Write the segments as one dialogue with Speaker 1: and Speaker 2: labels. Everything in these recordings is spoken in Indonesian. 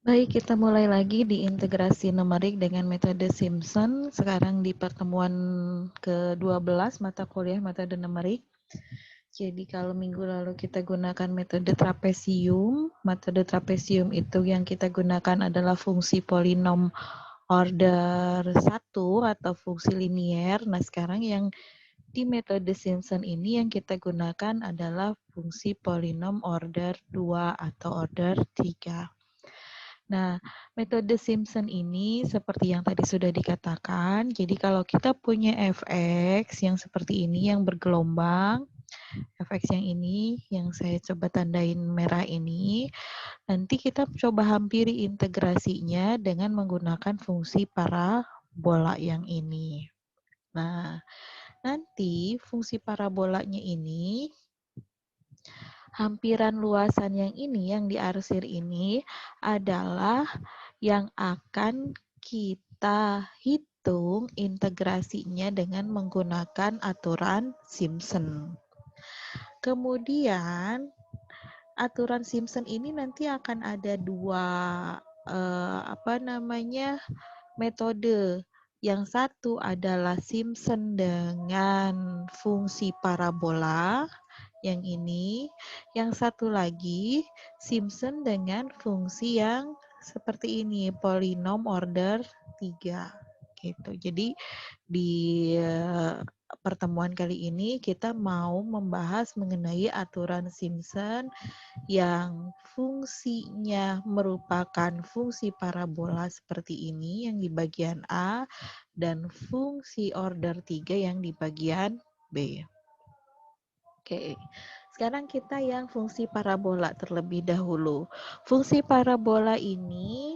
Speaker 1: Baik, kita mulai lagi di integrasi numerik dengan metode Simpson. Sekarang di pertemuan ke-12 mata kuliah metode numerik. Jadi kalau minggu lalu kita gunakan metode trapesium. Metode trapesium itu yang kita gunakan adalah fungsi polinom order 1 atau fungsi linier. Nah, sekarang yang di metode Simpson ini yang kita gunakan adalah fungsi polinom order 2 atau order 3. Nah, metode Simpson ini seperti yang tadi sudah dikatakan, jadi kalau kita punya fx yang seperti ini, yang bergelombang, fx yang ini, yang saya coba tandain merah ini, nanti kita coba hampiri integrasinya dengan menggunakan fungsi parabola yang ini. Nah, nanti fungsi parabolanya ini, hampiran luasan yang ini, yang diarsir ini, adalah yang akan kita hitung integrasinya dengan menggunakan aturan Simpson. Kemudian aturan Simpson ini nanti akan ada dua metode. Yang satu adalah Simpson dengan fungsi parabola yang ini. Yang satu lagi Simpson dengan fungsi yang seperti ini, polinom order 3 gitu. Jadi di pertemuan kali ini kita mau membahas mengenai aturan Simpson yang fungsinya merupakan fungsi parabola seperti ini yang di bagian A dan fungsi order 3 yang di bagian B. Oke, sekarang kita yang fungsi parabola terlebih dahulu. Fungsi parabola ini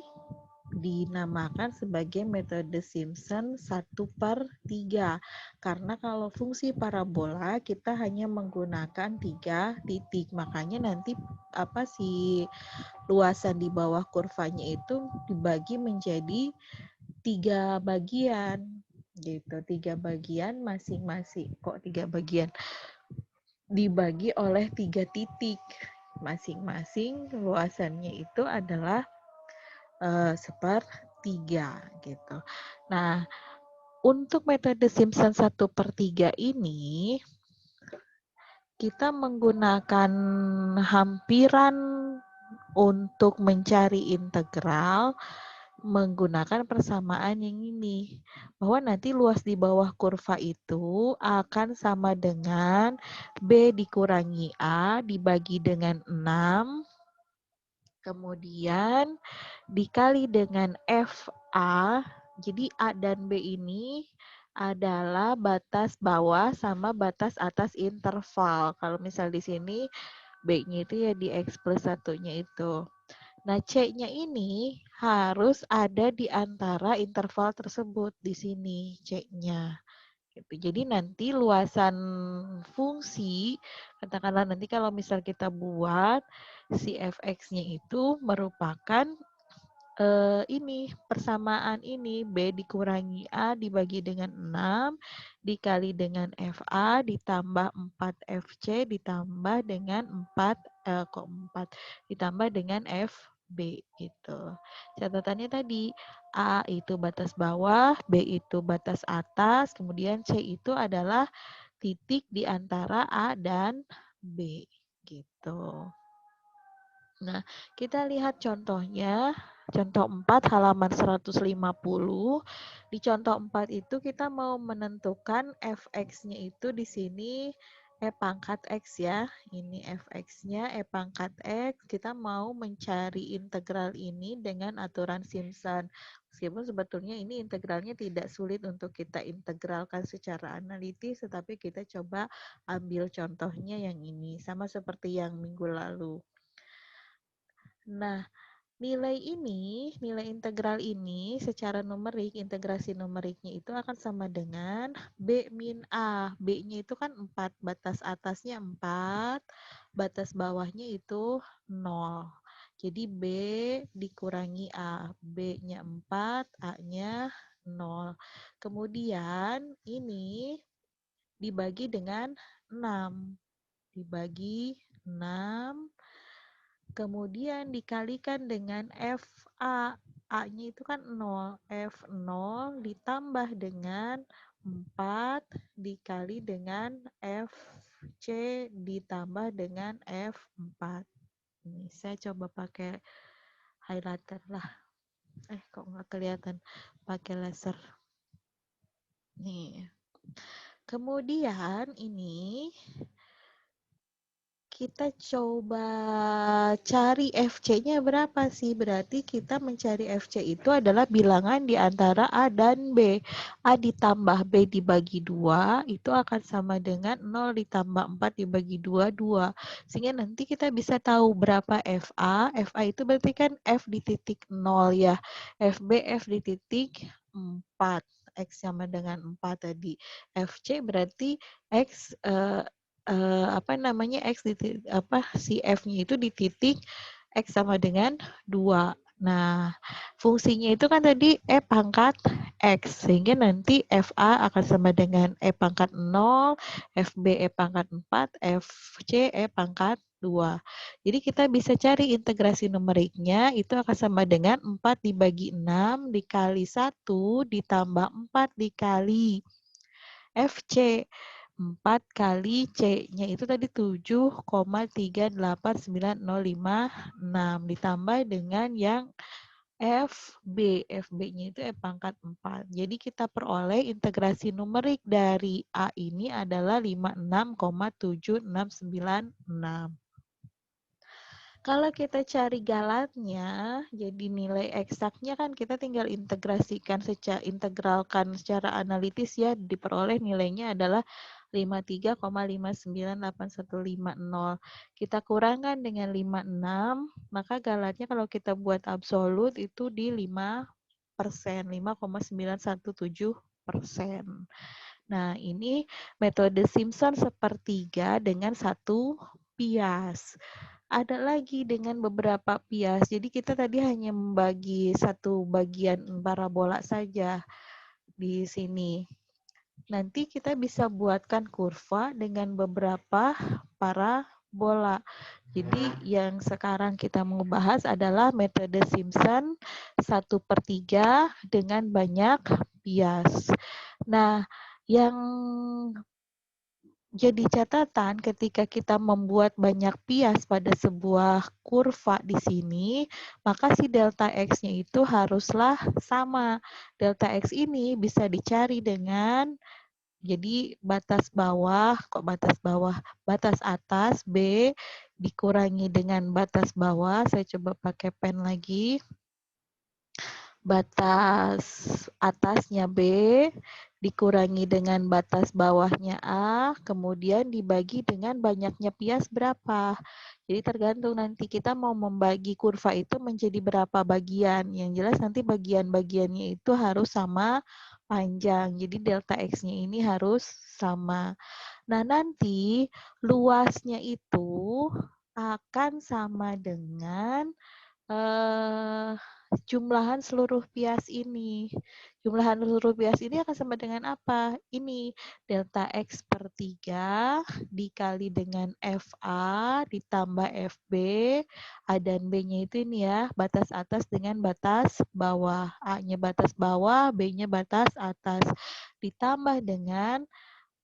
Speaker 1: dinamakan sebagai metode Simpson 1/3. Karena kalau fungsi parabola kita hanya menggunakan 3 titik. Makanya nanti luasan di bawah kurvanya itu dibagi menjadi 3 bagian gitu. 3 bagian masing-masing. Kok 3 bagian? Dibagi oleh 3 titik. Masing-masing luasannya itu adalah 1/3 gitu. Nah, untuk metode Simpson 1/3 ini kita menggunakan hampiran untuk mencari integral menggunakan persamaan yang ini, bahwa nanti luas di bawah kurva itu akan sama dengan B dikurangi A dibagi dengan 6, kemudian dikali dengan FA. Jadi A dan B ini adalah batas bawah sama batas atas interval. Kalau misal di sini B-nya itu ya di X plus 1-nya itu. Nah, C-nya ini harus ada di antara interval tersebut di sini C-nya. Gitu. Jadi nanti luasan fungsi, katakanlah nanti kalau misal kita buat si fx-nya itu merupakan ini persamaan ini B dikurangi A dibagi dengan 6 dikali dengan FA ditambah 4FC ditambah dengan 4 ditambah dengan FB gitu. Catatannya tadi A itu batas bawah, B itu batas atas, kemudian C itu adalah titik di antara A dan B gitu. Nah, kita lihat contohnya. Contoh 4 halaman 150. Di contoh 4 itu kita mau menentukan fx-nya itu di sini E pangkat X ya. Ini fx-nya E pangkat X. Kita mau mencari integral ini dengan aturan Simpson. Meskipun sebetulnya ini integralnya tidak sulit untuk kita integralkan secara analitis, tetapi kita coba ambil contohnya yang ini. Sama seperti yang minggu lalu. Nah, nilai integral ini secara numerik, integrasi numeriknya itu akan sama dengan B min A. B-nya itu kan 4, batas atasnya 4, batas bawahnya itu 0. Jadi B dikurangi A. B-nya 4, A-nya 0. Kemudian ini dibagi dengan 6. Dibagi 6. Kemudian dikalikan dengan FA. A-nya itu kan 0. F0 ditambah dengan 4 dikali dengan FC ditambah dengan F4. Ini saya coba pakai highlighter lah. Kok nggak kelihatan pakai laser. Nih. Kemudian ini kita coba cari FC-nya berapa sih? Berarti kita mencari FC itu adalah bilangan di antara A dan B. A ditambah B dibagi 2 itu akan sama dengan 0 ditambah 4 dibagi 2, 2. Sehingga nanti kita bisa tahu berapa FA. FA itu berarti kan F di titik 0 ya. FB, F di titik 4. X sama dengan 4 tadi. FC berarti X X si F-nya itu di titik X sama dengan 2. Nah, fungsinya itu kan tadi E pangkat X, sehingga nanti FA akan sama dengan E pangkat 0, FB E pangkat 4, FC E pangkat 2. Jadi kita bisa cari integrasi numeriknya, itu akan sama dengan 4 dibagi 6 dikali 1 ditambah 4 dikali FC. 4 kali C-nya itu tadi 7,38905,6 ditambah dengan yang FB. FB-nya itu pangkat 4. Jadi kita peroleh integrasi numerik dari A ini adalah 56,7696. Kalau kita cari galatnya, jadi nilai eksaknya kan kita tinggal integralkan secara analitis ya, diperoleh nilainya adalah 53,598150. Kita kurangkan dengan 56, maka galatnya kalau kita buat absolut itu di 5%, 5,917%. Nah, ini metode Simpson sepertiga dengan satu bias. Ada lagi dengan beberapa bias. Jadi kita tadi hanya membagi satu bagian parabola saja di sini. Nanti kita bisa buatkan kurva dengan beberapa parabola. Jadi yang sekarang kita mau bahas adalah metode Simpson 1/3 dengan banyak bias. Nah, yang jadi catatan ketika kita membuat banyak bias pada sebuah kurva di sini, maka si delta X-nya itu haruslah sama. Delta X ini bisa dicari dengan, jadi batas bawah, batas atas B dikurangi dengan batas bawah, saya coba pakai pen lagi. Batas atasnya B dikurangi dengan batas bawahnya A, kemudian dibagi dengan banyaknya bias berapa. Jadi tergantung nanti kita mau membagi kurva itu menjadi berapa bagian. Yang jelas nanti bagian-bagiannya itu harus sama panjang. Jadi delta X-nya ini harus sama. Nah, nanti luasnya itu akan sama dengan jumlahan seluruh bias ini. Jumlahan seluruh bias ini akan sama dengan apa? Ini delta X per 3 dikali dengan FA ditambah FB. A dan B-nya itu ini ya, batas atas dengan batas bawah. A-nya batas bawah, B-nya batas atas. Ditambah dengan,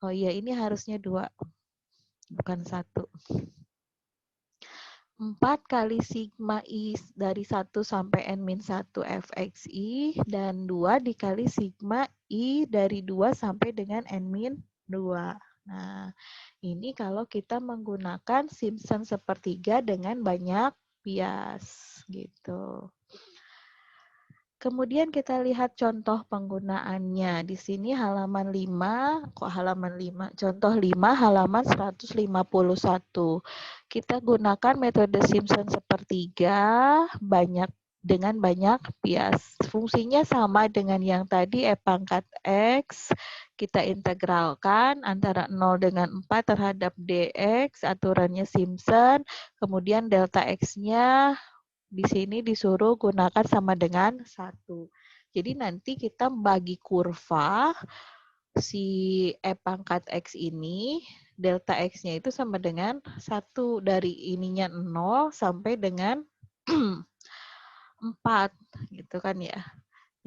Speaker 1: oh iya ini harusnya 2, bukan 1. 4 kali sigma I dari 1 sampai N-1 Fxi dan 2 dikali sigma I dari 2 sampai dengan N-2. Nah, ini kalau kita menggunakan Simpson sepertiga dengan banyak bias gitu. Kemudian kita lihat contoh penggunaannya. Di sini halaman 5, Contoh 5 halaman 151. Kita gunakan metode Simpson sepertiga dengan banyak bias. Fungsinya sama dengan yang tadi E pangkat X. Kita integralkan antara 0 dengan 4 terhadap dx, aturannya Simpson. Kemudian delta X-nya di sini disuruh gunakan sama dengan 1. Jadi nanti kita bagi kurva si E pangkat X ini, delta X-nya itu sama dengan 1 dari ininya 0 sampai dengan 4 gitu kan ya.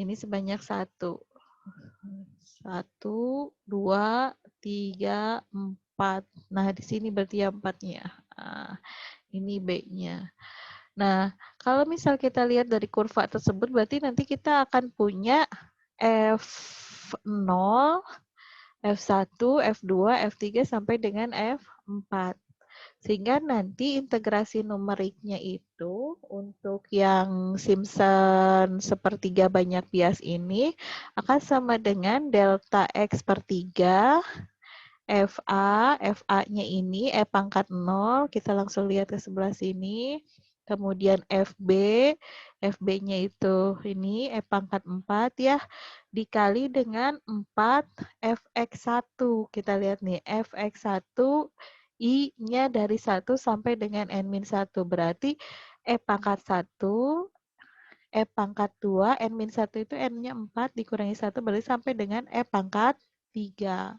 Speaker 1: Ini sebanyak 1. 1, 2, 3, 4. Nah, di sini berarti ya 4-nya. Nah, ini B-nya. Nah, kalau misal kita lihat dari kurva tersebut, berarti nanti kita akan punya F0, F1, F2, F3 sampai dengan F4. Sehingga nanti integrasi numeriknya itu untuk yang Simpson sepertiga banyak bias ini akan sama dengan delta X per 3 FA, FA-nya ini E pangkat 0, kita langsung lihat ke sebelah sini. Kemudian FB, FB-nya itu ini E pangkat 4 ya, dikali dengan 4 Fx1. Kita lihat nih, Fx1 I-nya dari 1 sampai dengan N-1. Berarti E pangkat 1, E pangkat 2, N-1 itu N-nya 4 dikurangi 1 berarti sampai dengan E pangkat 3.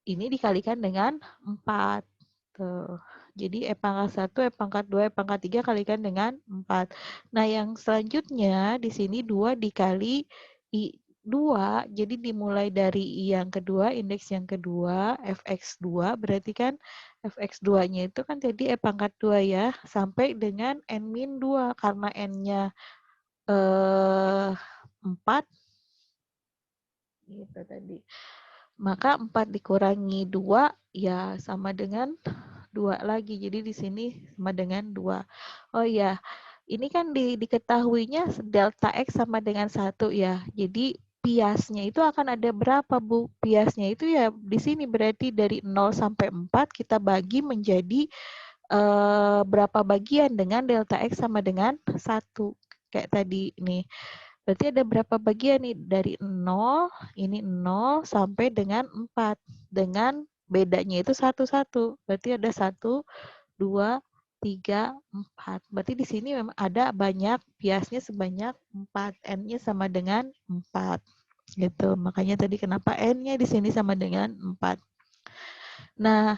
Speaker 1: Ini dikalikan dengan 4. Tuh. Jadi E pangkat 1, E pangkat 2, E pangkat 3 kalikan dengan 4. Nah, yang selanjutnya di sini 2 dikali I2. Jadi dimulai dari I yang kedua, indeks yang kedua, Fx2. Berarti kan Fx2-nya itu kan jadi E pangkat 2 ya. Sampai dengan N-2. Karena N-nya 4. Gitu tadi. Maka 4 dikurangi 2 ya sama dengan 2 lagi. Jadi di sini sama dengan 2. Oh ya, ini kan diketahuinya delta X sama dengan 1 ya. Jadi biasnya itu akan ada berapa, Bu? Biasnya itu ya di sini berarti dari 0 sampai 4 kita bagi menjadi berapa bagian dengan delta X sama dengan 1. Kayak tadi nih. Berarti ada berapa bagian nih? Dari 0, ini 0 sampai dengan 4. Dengan bedanya itu 1-1. Berarti ada 1, 2, 3, 4. Berarti di sini memang ada banyak biasnya sebanyak 4. N-nya sama dengan 4. Gitu. Makanya tadi kenapa N-nya di sini sama dengan 4. Nah,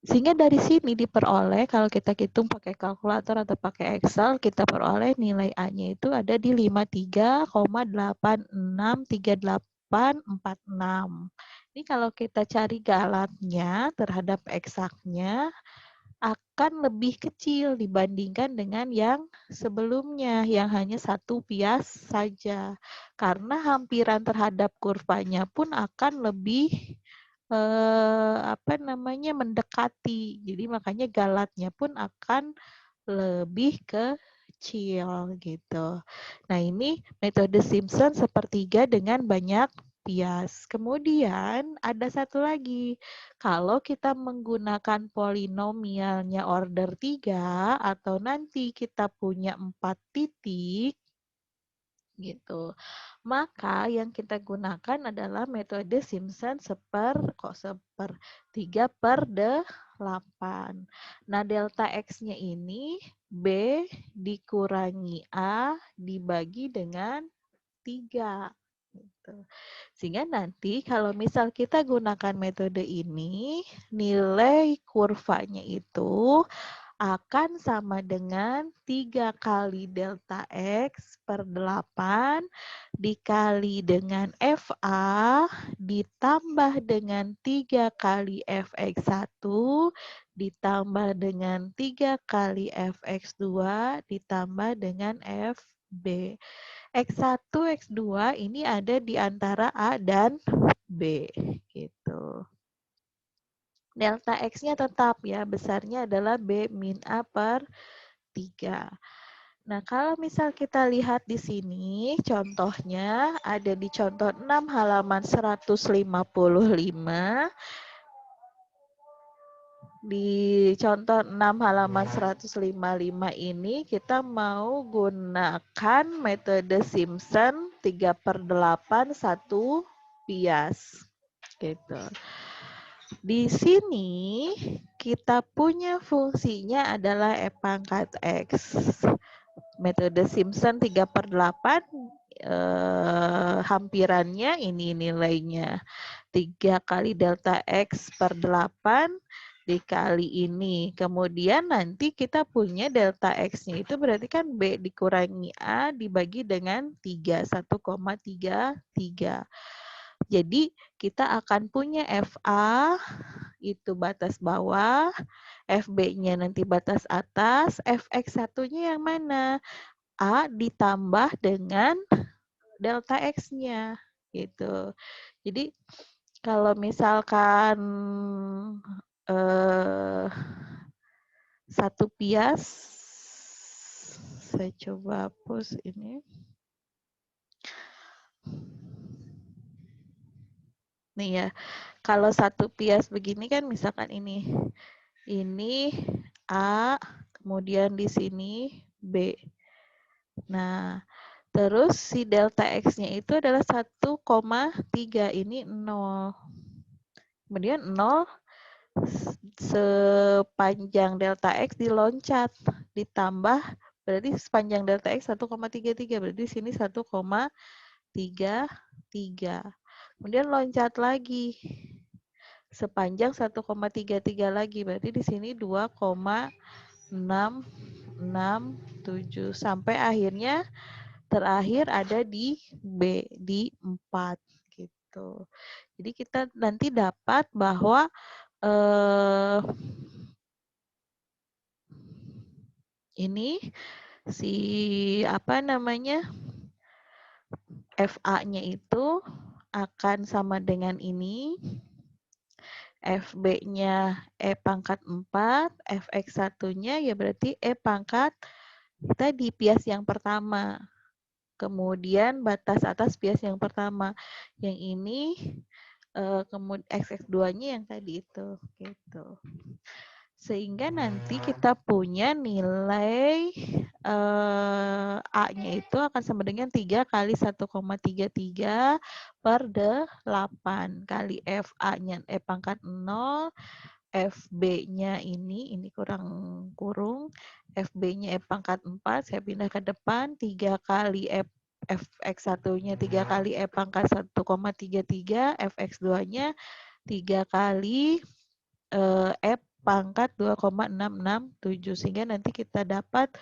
Speaker 1: sehingga dari sini diperoleh, kalau kita hitung pakai kalkulator atau pakai Excel, kita peroleh nilai A-nya itu ada di 53,863846. Ini kalau kita cari galatnya terhadap eksaknya, akan lebih kecil dibandingkan dengan yang sebelumnya, yang hanya satu bias saja. Karena hampiran terhadap kurvanya pun akan lebih mendekati. Jadi makanya galatnya pun akan lebih kecil gitu. Nah, ini metode Simpson sepertiga dengan banyak bias. Kemudian ada satu lagi. Kalau kita menggunakan polinomialnya order 3 atau nanti kita punya 4 titik gitu. Maka yang kita gunakan adalah metode Simpson sepertiga per 8. Nah, delta X-nya ini B dikurangi A dibagi dengan 3. Gitu. Sehingga nanti kalau misal kita gunakan metode ini, nilai kurvanya itu akan sama dengan 3 kali delta X per 8 dikali dengan FA ditambah dengan 3 kali Fx1 ditambah dengan 3 kali Fx2 ditambah dengan Fb. X1, X2 ini ada di antara A dan B gitu. Delta X-nya tetap ya, besarnya adalah B min A per 3. Nah, kalau misal kita lihat di sini, contohnya ada di contoh 6 halaman 155. Di contoh 6 halaman 155 ini, kita mau gunakan metode Simpson 3 per 8, 1 bias. Gitu. Di sini kita punya fungsinya adalah E pangkat X. Metode Simpson 3 per 8 hampirannya, ini nilainya. 3 kali delta X per 8 dikali ini. Kemudian nanti kita punya delta X-nya itu berarti kan B dikurangi A dibagi dengan 3, 1,33. Jadi kita akan punya FA itu batas bawah, FB-nya nanti batas atas, Fx1-nya yang mana? A ditambah dengan delta X-nya gitu. Jadi kalau misalkan satu pias, saya coba hapus ini. Nih ya, kalau satu pias begini kan misalkan ini A, kemudian di sini B. Nah, terus si delta X-nya itu adalah 1,3, ini 0. Kemudian 0 sepanjang delta X diloncat, ditambah, berarti sepanjang delta X 1,33, berarti di sini 1,33. Kemudian loncat lagi, sepanjang 1,33 lagi, berarti di sini 2,667, sampai akhirnya terakhir ada di B, di 4 gitu. Jadi kita nanti dapat bahwa ini si apa namanya, FA-nya itu akan sama dengan ini, FB-nya E pangkat 4, Fx1-nya ya berarti E pangkat tadi pias yang pertama. Kemudian batas atas pias yang pertama. Yang ini kemudian X2-nya yang tadi itu gitu. Sehingga nanti kita punya nilai A-nya itu akan sama dengan 3 kali 1,33 per 8 kali FA-nya E pangkat 0, FB-nya ini kurang kurung, FB-nya E pangkat 4, saya pindah ke depan, 3 kali Fx1-nya 3 kali E pangkat 1,33, Fx2-nya 3 kali E pangkat 2,667, sehingga nanti kita dapat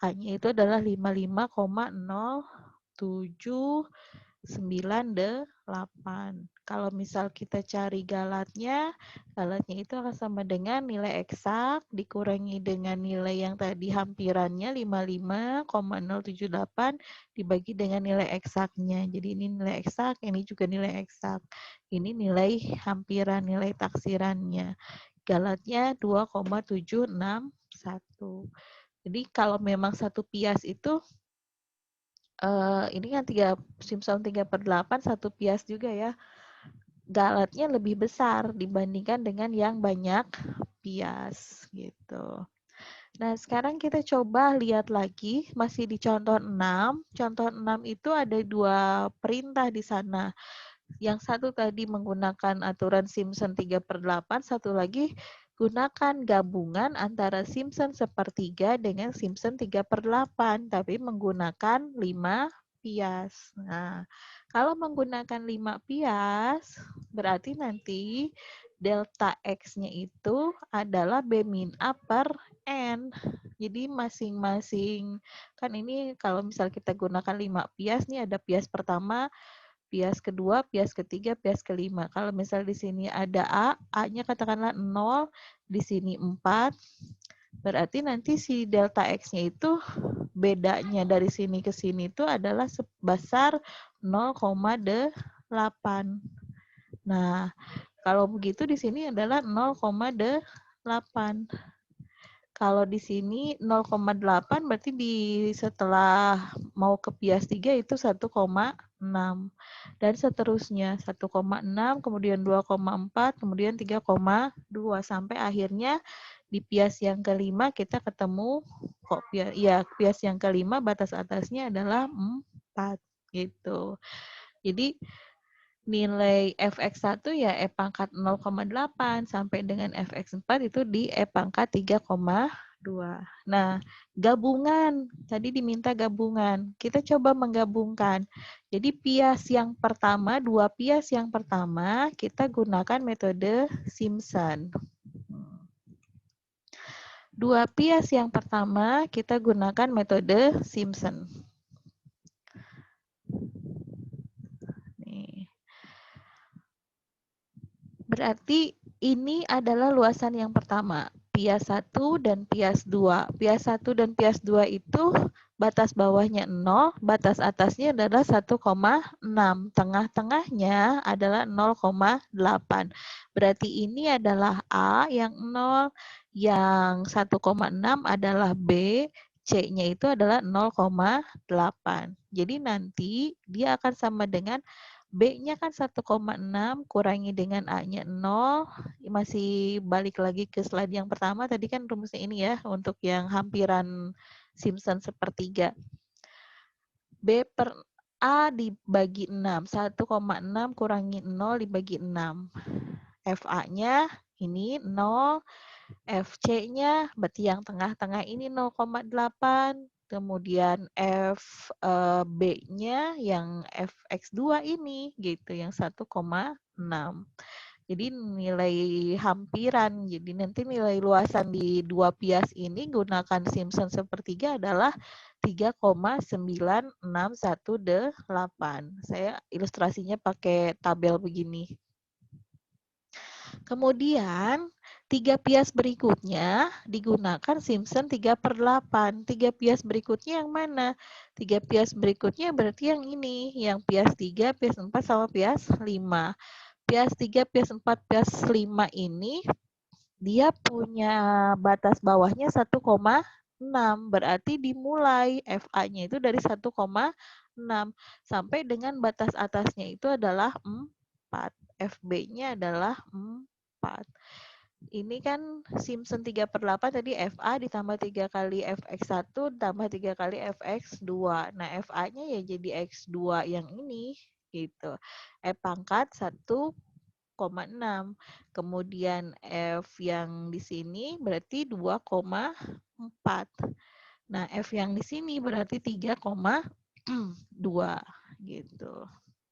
Speaker 1: A-nya itu adalah 55,0798. Kalau misal kita cari galatnya itu akan sama dengan nilai eksak dikurangi dengan nilai yang tadi hampirannya 55,078 dibagi dengan nilai eksaknya. Jadi ini nilai eksak, ini juga nilai eksak. Ini nilai hampiran, nilai taksirannya. Galatnya 2,761. Jadi kalau memang satu pias itu ini kan Simpson 3/8 satu pias juga ya. Galatnya lebih besar dibandingkan dengan yang banyak pias gitu. Nah, sekarang kita coba lihat lagi masih di contoh 6. Contoh 6 itu ada 2 perintah di sana. Yang satu tadi menggunakan aturan Simpson 3/8, satu lagi gunakan gabungan antara Simpson 1/3 dengan Simpson 3/8, tapi menggunakan 5 pias. Nah, kalau menggunakan 5 pias, berarti nanti delta X-nya itu adalah B min A per N. Jadi masing-masing, kan ini kalau misal kita gunakan 5 pias, nih ada pias pertama, pias kedua, pias ketiga, pias kelima. Kalau misal di sini ada A, A-nya katakanlah 0, di sini 4, berarti nanti si delta X-nya itu bedanya dari sini ke sini itu adalah sebesar 0,8. Nah, kalau begitu di sini adalah 0,8. Kalau di sini 0,8 berarti setelah mau ke pias 3 itu 1,6. Dan seterusnya 1,6, kemudian 2,4, kemudian 3,2 sampai akhirnya di pias yang kelima kita ketemu pias yang kelima batas atasnya adalah 4 gitu. Jadi nilai Fx1 ya E pangkat 0,8 sampai dengan Fx4 itu di E pangkat 3,2. 2. Nah, gabungan. Tadi diminta gabungan. Kita coba menggabungkan. Jadi pias yang pertama, 2 pias yang pertama, kita gunakan metode Simpson. 2 pias yang pertama, kita gunakan metode Simpson. Nih. Berarti ini adalah luasan yang pertama, pias 1 dan pias 2. Pias 1 dan pias 2 itu batas bawahnya 0, batas atasnya adalah 1,6. Tengah-tengahnya adalah 0,8. Berarti ini adalah A yang 0, yang 1,6 adalah B, C-nya itu adalah 0,8. Jadi nanti dia akan sama dengan B-nya kan 1,6 kurangi dengan A-nya 0. Masih balik lagi ke slide yang pertama. Tadi kan rumusnya ini ya, untuk yang hampiran Simpson sepertiga. B per A dibagi 6. 1,6 kurangi 0 dibagi 6. FA-nya ini 0. FC-nya berarti yang tengah-tengah ini 0,8. Kemudian FB-nya yang FX2 ini gitu yang 1,6. Jadi nilai hampiran. Jadi nanti nilai luasan di 2 pias ini gunakan Simpson sepertiga adalah 3,9618. Saya ilustrasinya pakai tabel begini. Kemudian 3 pias berikutnya digunakan Simpson 3/8. 3 pias berikutnya yang mana? 3 pias berikutnya berarti yang ini, yang pias 3, pias 4, sama pias 5. Pias 3, pias 4, pias 5 ini dia punya batas bawahnya 1,6. Berarti dimulai FA-nya itu dari 1,6 sampai dengan batas atasnya itu adalah 4. FB-nya adalah 4. Ini kan Simpson 3/8 tadi FA ditambah 3 kali FX1 tambah 3 kali FX2. Nah, FA-nya ya jadi X2 yang ini gitu. Pangkat 1,6. Kemudian F yang di sini berarti 2,4. Nah, F yang di sini berarti 3,2 gitu.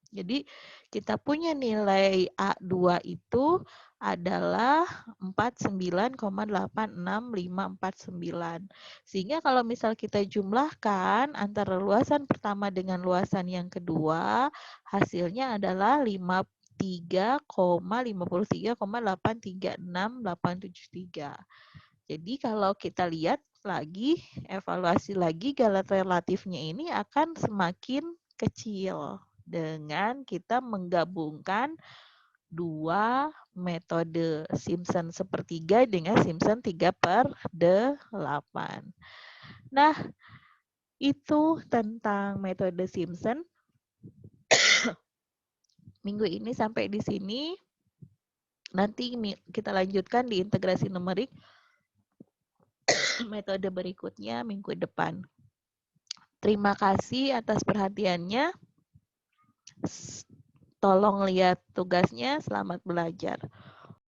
Speaker 1: Jadi kita punya nilai A2 itu adalah 49,8659. Sehingga kalau misal kita jumlahkan antara luasan pertama dengan luasan yang kedua, hasilnya adalah 53,83,836,873. Jadi kalau kita lihat lagi, evaluasi lagi, galat relatifnya ini akan semakin kecil dengan kita menggabungkan 2 metode Simpson sepertiga dengan Simpson 3/8. Nah, itu tentang metode Simpson. Minggu ini sampai di sini. Nanti kita lanjutkan di integrasi numerik metode berikutnya minggu depan. Terima kasih atas perhatiannya. Tolong lihat tugasnya, selamat belajar.